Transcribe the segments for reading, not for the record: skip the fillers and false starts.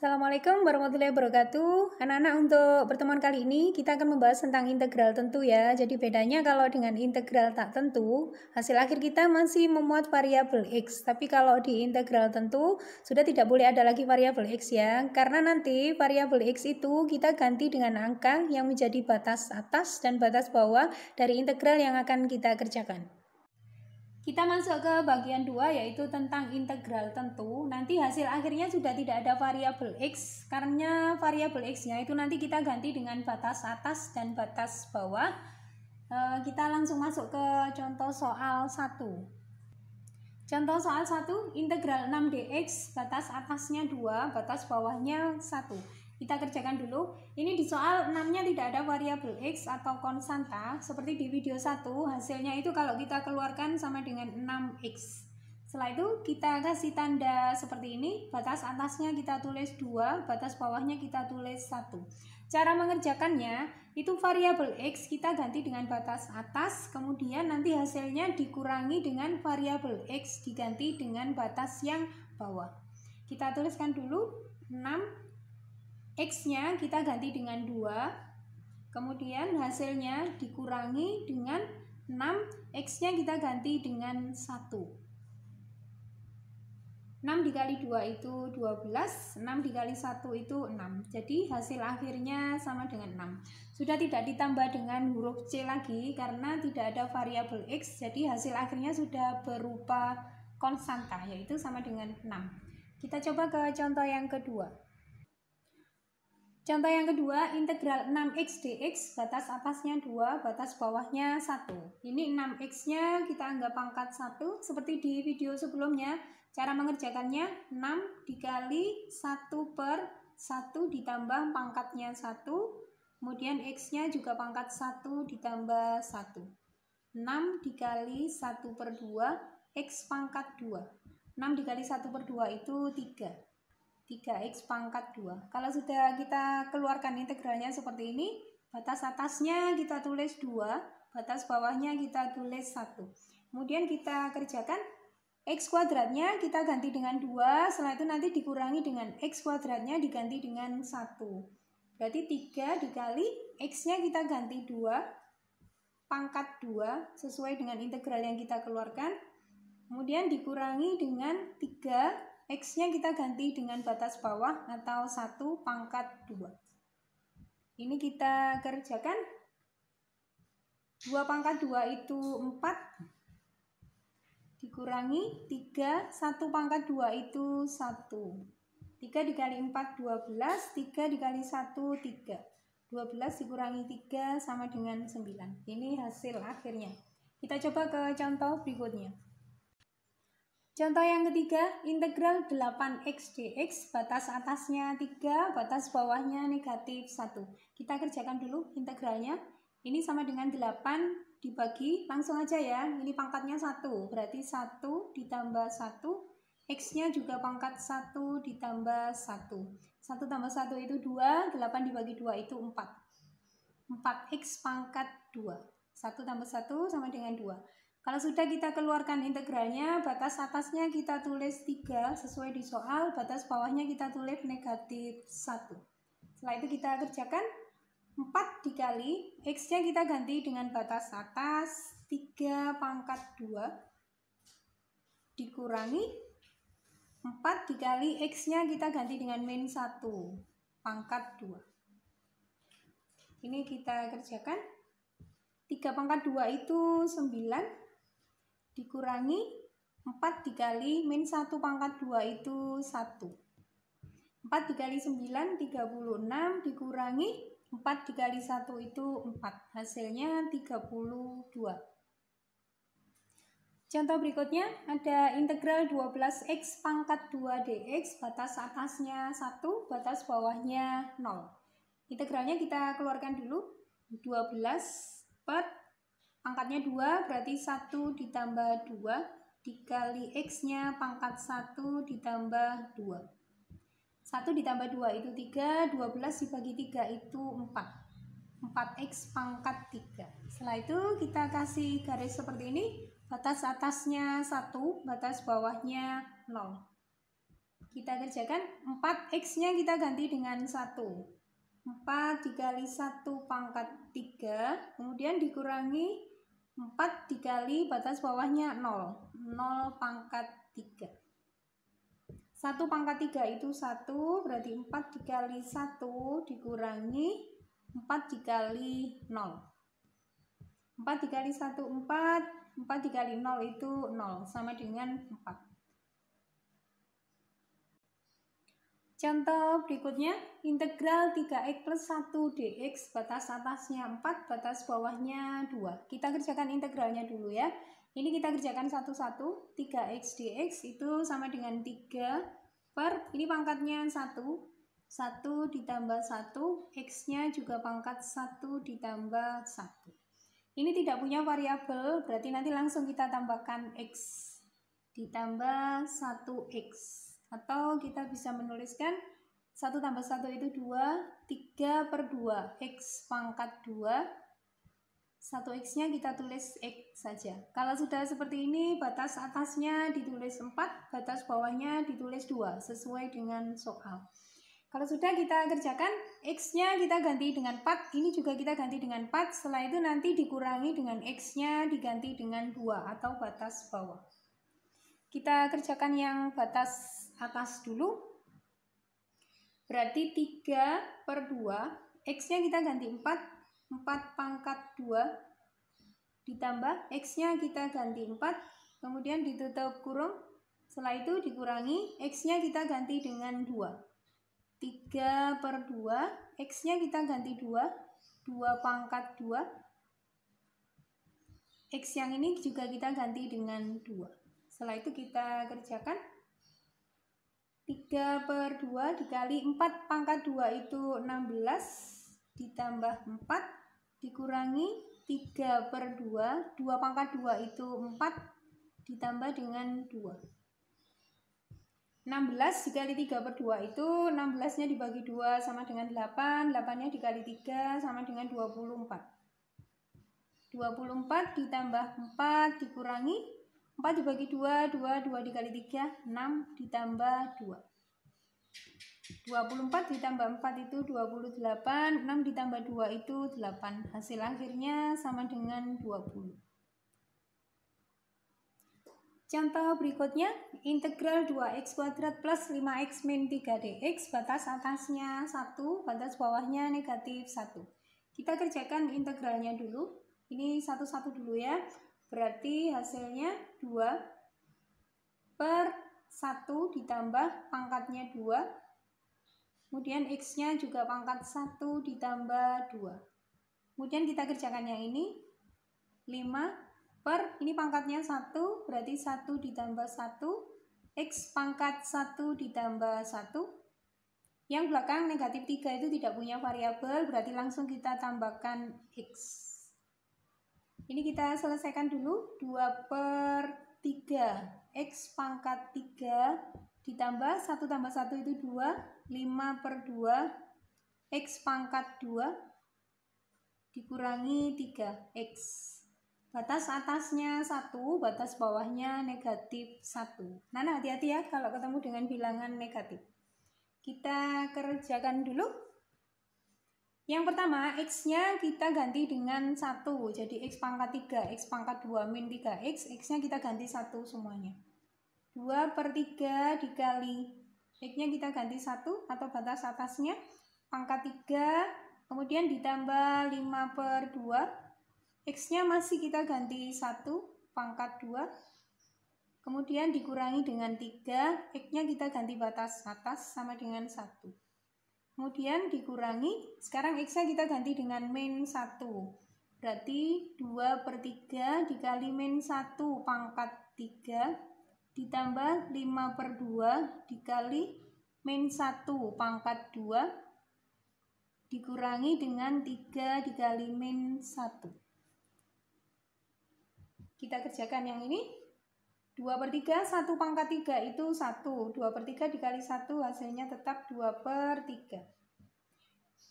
Assalamualaikum warahmatullahi wabarakatuh. Anak-anak, untuk pertemuan kali ini kita akan membahas tentang integral tentu ya. Jadi bedanya kalau dengan integral tak tentu, hasil akhir kita masih memuat variabel x. Tapi kalau di integral tentu sudah tidak boleh ada lagi variabel x ya. Karena nanti variabel x itu kita ganti dengan angka yang menjadi batas atas dan batas bawah dari integral yang akan kita kerjakan. Kita masuk ke bagian 2 yaitu tentang integral tentu. Nanti hasil akhirnya sudah tidak ada variabel x. Karena variabel x-nya itu nanti kita ganti dengan batas atas dan batas bawah. Kita langsung masuk ke contoh soal 1. Contoh soal 1, integral 6 dx, batas atasnya 2, batas bawahnya 1. Kita kerjakan dulu. Ini di soal 6-nya tidak ada variabel x atau konstanta. Seperti di video 1, hasilnya itu kalau kita keluarkan sama dengan 6x. Setelah itu kita kasih tanda seperti ini. Batas atasnya kita tulis 2, batas bawahnya kita tulis 1. Cara mengerjakannya, itu variabel x kita ganti dengan batas atas. Kemudian nanti hasilnya dikurangi dengan variabel x diganti dengan batas yang bawah. Kita tuliskan dulu 6. X-nya kita ganti dengan 2, kemudian hasilnya dikurangi dengan 6, X-nya kita ganti dengan 1. 6 dikali 2 itu 12, 6 dikali 1 itu 6. Jadi hasil akhirnya sama dengan 6. Sudah tidak ditambah dengan huruf C lagi karena tidak ada variabel X, jadi hasil akhirnya sudah berupa konstanta, yaitu sama dengan 6. Kita coba ke contoh yang kedua. Contoh yang kedua, integral 6x dx, batas atasnya 2, batas bawahnya 1. Ini 6x-nya kita anggap pangkat 1, seperti di video sebelumnya. Cara mengerjakannya, 6 dikali 1 per 1 ditambah pangkatnya 1, kemudian x-nya juga pangkat 1 ditambah 1. 6 dikali 1 per 2, x pangkat 2. 6 dikali 1 per 2 itu 3. 3x pangkat 2. Kalau sudah kita keluarkan integralnya seperti ini, batas atasnya kita tulis 2, batas bawahnya kita tulis 1. Kemudian kita kerjakan, x kuadratnya kita ganti dengan 2, setelah itu nanti dikurangi dengan x kuadratnya diganti dengan 1. Berarti 3 dikali x-nya kita ganti 2, pangkat 2, sesuai dengan integral yang kita keluarkan. Kemudian dikurangi dengan 3, X-nya kita ganti dengan batas bawah atau 1 pangkat 2. Ini kita kerjakan. 2 pangkat 2 itu 4. Dikurangi 3, 1 pangkat 2 itu 1. 3 dikali 4, 12. 3 dikali 1, 3. 12 dikurangi 3 sama dengan 9. Ini hasil akhirnya. Kita coba ke contoh berikutnya. Contoh yang ketiga, integral 8x dx, batas atasnya 3, batas bawahnya negatif 1. Kita kerjakan dulu integralnya. Ini sama dengan 8 dibagi, langsung aja ya. Ini pangkatnya 1, berarti 1 ditambah 1. X-nya juga pangkat 1 ditambah 1. 1 tambah 1 itu 2, 8 dibagi 2 itu 4. 4x pangkat 2. 1 tambah 1 sama dengan 2. Kalau sudah kita keluarkan integralnya, batas atasnya kita tulis 3 sesuai di soal, batas bawahnya kita tulis negatif 1. Setelah itu kita kerjakan, 4 dikali, X-nya kita ganti dengan batas atas, 3 pangkat 2, dikurangi, 4 dikali X-nya kita ganti dengan min 1, pangkat 2. Ini kita kerjakan, 3 pangkat 2 itu 9, dikurangi 4 dikali min 1 pangkat 2 itu 1. 4 dikali 9 36, dikurangi 4 dikali 1 itu 4. Hasilnya 32. Contoh berikutnya ada integral 12x pangkat 2 dx, batas atasnya 1, batas bawahnya 0. Integralnya kita keluarkan dulu. 12 per pangkatnya 2, berarti 1 ditambah 2, dikali X-nya pangkat 1 ditambah 2. 1 ditambah 2 itu 3, 12 dibagi 3 itu 4. 4X pangkat 3. Setelah itu kita kasih garis seperti ini, batas atasnya 1, batas bawahnya 0. Kita kerjakan 4x-nya kita ganti dengan 1. 4 dikali 1 pangkat 3, kemudian dikurangi 4 dikali batas bawahnya 0. 0 pangkat 3. 1 pangkat 3 itu 1, berarti 4 dikali 1 dikurangi 4 dikali 0. 4 dikali 1, 4. 4 dikali 0 itu 0, sama dengan 4. Contoh berikutnya, integral 3x plus 1 dx, batas atasnya 4, batas bawahnya 2. Kita kerjakan integralnya dulu ya. Ini kita kerjakan satu-satu. 3x dx itu sama dengan 3 per, ini pangkatnya 1. 1 ditambah 1, x-nya juga pangkat 1 ditambah 1. Ini tidak punya variabel, berarti nanti langsung kita tambahkan x ditambah 1x. Atau kita bisa menuliskan 1 tambah 1 itu 2, 3 per 2, x pangkat 2. 1x-nya kita tulis x saja. Kalau sudah seperti ini, batas atasnya ditulis 4, batas bawahnya ditulis 2, sesuai dengan soal. Kalau sudah kita kerjakan, x-nya kita ganti dengan 4, ini juga kita ganti dengan 4, setelah itu nanti dikurangi dengan x-nya diganti dengan 2 atau batas bawah. Kita kerjakan yang batas atas dulu. Berarti 3 per 2, x-nya kita ganti 4, 4 pangkat 2, ditambah x-nya kita ganti 4, kemudian ditutup kurung, setelah itu dikurangi, x-nya kita ganti dengan 2. 3 per 2, x-nya kita ganti 2, 2 pangkat 2, x yang ini juga kita ganti dengan 2. Setelah itu kita kerjakan 3 per 2 dikali 4 pangkat 2 itu 16, ditambah 4, dikurangi 3 per 2, 2 pangkat 2 itu 4, ditambah dengan 2. 16 dikali 3 per 2 itu 16-nya dibagi 2 sama dengan 8, 8-nya dikali 3 sama dengan 24. 24 ditambah 4 dikurangi 4 dibagi 2, 2 dikali 3, 6 ditambah 2. 24 ditambah 4 itu 28, 6 ditambah 2 itu 8. Hasil akhirnya sama dengan 20. Contoh berikutnya, integral 2x kuadrat plus 5x min 3 dx, batas atasnya 1, batas bawahnya negatif 1. Kita kerjakan integralnya dulu. Ini satu-satu dulu ya. Berarti hasilnya 2 per 1 ditambah pangkatnya 2. Kemudian x-nya juga pangkat 1 ditambah 2. Kemudian kita kerjakan yang ini. 5 per, ini pangkatnya 1, berarti 1 ditambah 1. X pangkat 1 ditambah 1. Yang belakang negatif 3 itu tidak punya variabel, berarti langsung kita tambahkan x. Ini kita selesaikan dulu. 2 per 3, x pangkat 3 ditambah 1 tambah 1 itu 2, 5 per 2, x pangkat 2 dikurangi 3x. Batas atasnya 1, batas bawahnya negatif 1. Nah, hati-hati ya kalau ketemu dengan bilangan negatif. Kita kerjakan dulu. Yang pertama, x-nya kita ganti dengan 1, jadi x pangkat 3, x pangkat 2 min 3x, x-nya kita ganti 1 semuanya. 2 per 3 dikali, x-nya kita ganti 1 atau batas atasnya, pangkat 3, kemudian ditambah 5 per 2, x-nya masih kita ganti 1, pangkat 2, kemudian dikurangi dengan 3, x-nya kita ganti batas atas sama dengan 1. Kemudian dikurangi, sekarang x-nya kita ganti dengan min 1. Berarti 2 per 3 dikali min 1 pangkat 3 ditambah 5 per 2 dikali min 1 pangkat 2 dikurangi dengan 3 dikali min 1. Kita kerjakan yang ini. 2 per 3, 1 pangkat 3 itu 1. 2 per 3 dikali 1 hasilnya tetap 2 per 3.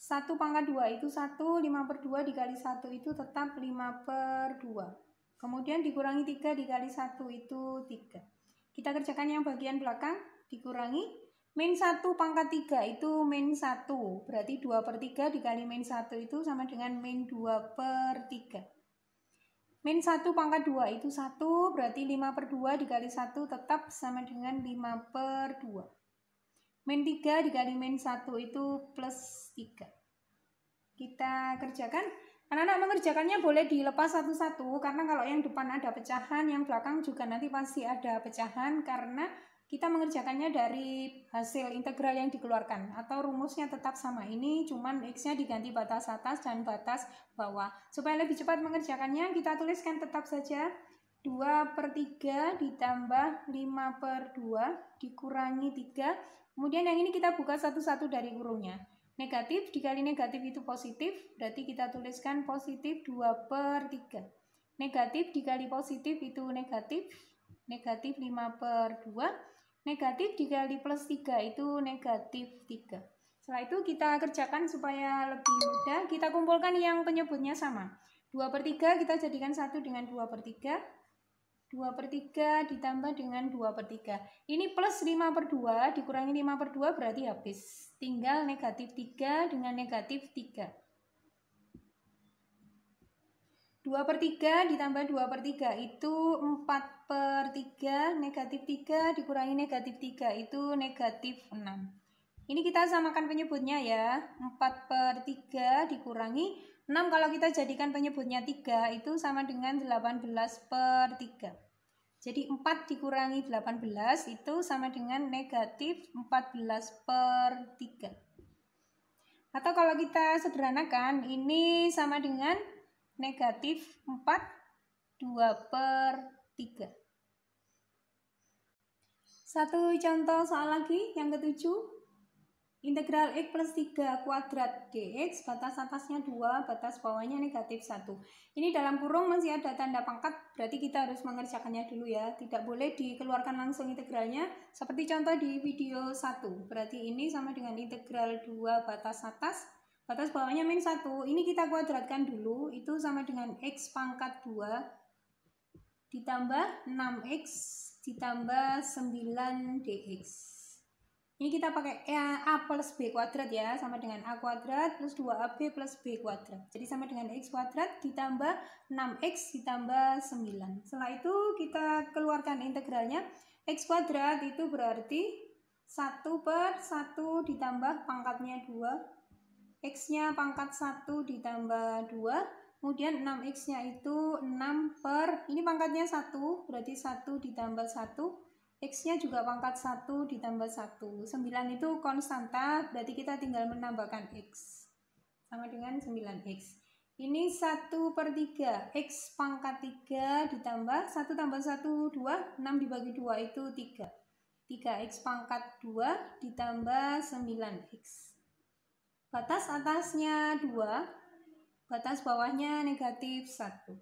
1 pangkat 2 itu 1, 5 per 2 dikali 1 itu tetap 5 per 2. Kemudian dikurangi 3 dikali 1 itu 3. Kita kerjakan yang bagian belakang, dikurangi Min 1 pangkat 3 itu min 1. Berarti 2/3 dikali min 1 itu sama dengan min 2/3. Min 1 pangkat 2 itu 1. Berarti 5/2 dikali 1 tetap sama dengan 5/2. Min 3 dikali min 1 itu plus 3. Kita kerjakan. Anak-anak mengerjakannya boleh dilepas satu-satu, karena kalau yang depan ada pecahan, yang belakang juga nanti pasti ada pecahan, karena kita mengerjakannya dari hasil integral yang dikeluarkan, atau rumusnya tetap sama. Ini cuman X-nya diganti batas atas dan batas bawah. Supaya lebih cepat mengerjakannya, kita tuliskan tetap saja 2/3 ditambah 5/2 dikurangi 3. Kemudian yang ini kita buka satu-satu dari kurungnya. Negatif dikali negatif itu positif, berarti kita tuliskan positif 2/3. Negatif dikali positif itu negatif, negatif 5/2. Negatif dikali plus 3 itu negatif 3. Setelah itu kita kerjakan supaya lebih mudah. Kita kumpulkan yang penyebutnya sama. 2/3 kita jadikan 1 dengan 2/3. 2/3 ditambah dengan 2/3. Ini plus 5/2 dikurangi 5/2 berarti habis. Tinggal negatif 3 dengan negatif 3. 2/3 ditambah 2/3 itu 4/3. Negatif 3 dikurangi negatif 3 itu negatif 6. Ini kita samakan penyebutnya ya. 4/3 dikurangi 6 kalau kita jadikan penyebutnya 3 itu sama dengan 18/3. Jadi 4 dikurangi 18 itu sama dengan negatif 14/3. Atau kalau kita sederhanakan, ini sama dengan negatif 4 2/3. Satu contoh soal lagi, yang ketujuh. Integral X plus 3 kuadrat dx, batas atasnya 2, batas bawahnya negatif 1. Ini dalam kurung masih ada tanda pangkat, berarti kita harus mengerjakannya dulu ya. Tidak boleh dikeluarkan langsung integralnya, seperti contoh di video 1. Berarti ini sama dengan integral 2 batas atas, batas bawahnya min 1. Ini kita kuadratkan dulu, itu sama dengan X pangkat 2 ditambah 6X ditambah 9 dx. Ini kita pakai A plus B kuadrat ya, sama dengan A kuadrat plus 2AB plus B kuadrat. Jadi sama dengan X kuadrat ditambah 6X ditambah 9. Setelah itu kita keluarkan integralnya. X kuadrat itu berarti 1/1 ditambah pangkatnya 2. X-nya pangkat 1 ditambah 2. Kemudian 6X-nya itu 6 ini pangkatnya 1, berarti 1 ditambah 1. X-nya juga pangkat 1 ditambah 1. 9 itu konstanta, berarti kita tinggal menambahkan X. Sama dengan 9X. Ini 1/3. X pangkat 3 ditambah 1 tambah 1, 2. 6 dibagi 2 itu 3. 3X pangkat 2 ditambah 9X. Batas atasnya 2, batas bawahnya negatif 1.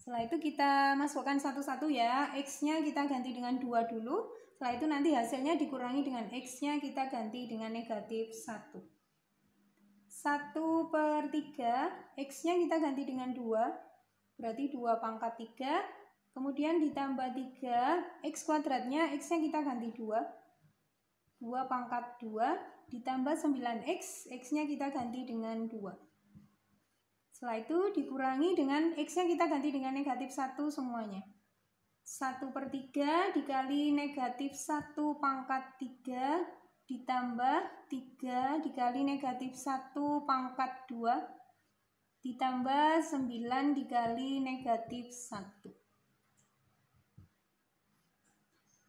Setelah itu kita masukkan satu-satu ya. X-nya kita ganti dengan 2 dulu. Setelah itu nanti hasilnya dikurangi dengan X-nya kita ganti dengan negatif 1. 1/3. X-nya kita ganti dengan 2. Berarti 2 pangkat 3. Kemudian ditambah 3. X kuadratnya, X-nya kita ganti 2. 2 pangkat 2. Ditambah 9X. X-nya kita ganti dengan 2. Setelah itu dikurangi dengan X-nya kita ganti dengan negatif 1 semuanya. 1/3 dikali negatif 1 pangkat 3 ditambah 3 dikali negatif 1 pangkat 2 ditambah 9 dikali negatif 1.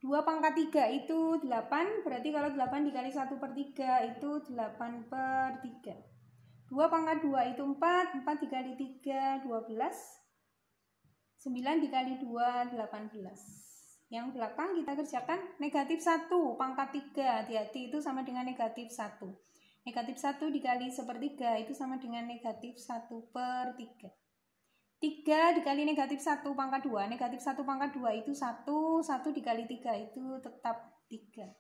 2 pangkat 3 itu 8, berarti kalau 8 dikali 1/3 itu 8/3. 2 pangkat 2 itu 4, 4 dikali 3, 12. 9 dikali 2, 18. Yang belakang kita kerjakan negatif 1 pangkat 3, hati-hati itu sama dengan negatif 1. Negatif 1 dikali 1/3 itu sama dengan negatif 1/3. 3 dikali negatif 1 pangkat 2, negatif 1 pangkat 2 itu 1, 1 dikali 3 itu tetap 3.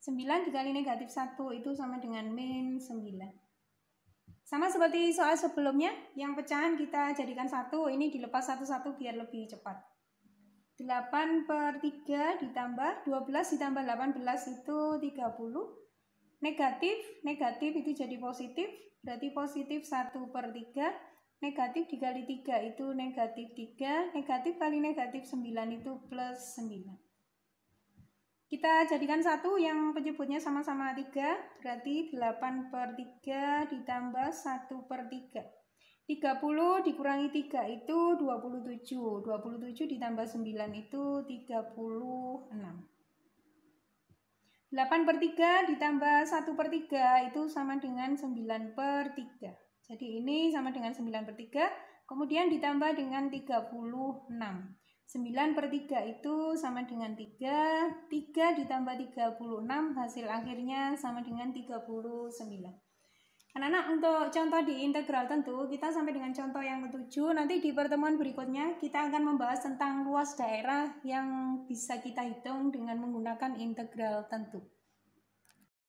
9 dikali negatif 1 itu sama dengan min 9. Sama seperti soal sebelumnya, yang pecahan kita jadikan 1, ini dilepas satu-satu biar lebih cepat. 8/3 ditambah 12 ditambah 18 itu 30. negatif itu jadi positif, berarti positif 1/3, negatif dikali 3 itu negatif 3, negatif kali negatif 9 itu plus 9. Kita jadikan satu yang penyebutnya sama-sama 3, berarti 8/3 ditambah 1/3. 30 dikurangi 3 itu 27, 27 ditambah 9 itu 36. 8/3 ditambah 1/3 itu sama dengan 9/3. Jadi ini sama dengan 9/3, kemudian ditambah dengan 36. 9/3 itu sama dengan 3, 3 ditambah 36 hasil akhirnya sama dengan 39. Anak-anak, untuk contoh di integral tentu kita sampai dengan contoh yang ke-7. Nanti di pertemuan berikutnya kita akan membahas tentang luas daerah yang bisa kita hitung dengan menggunakan integral tentu.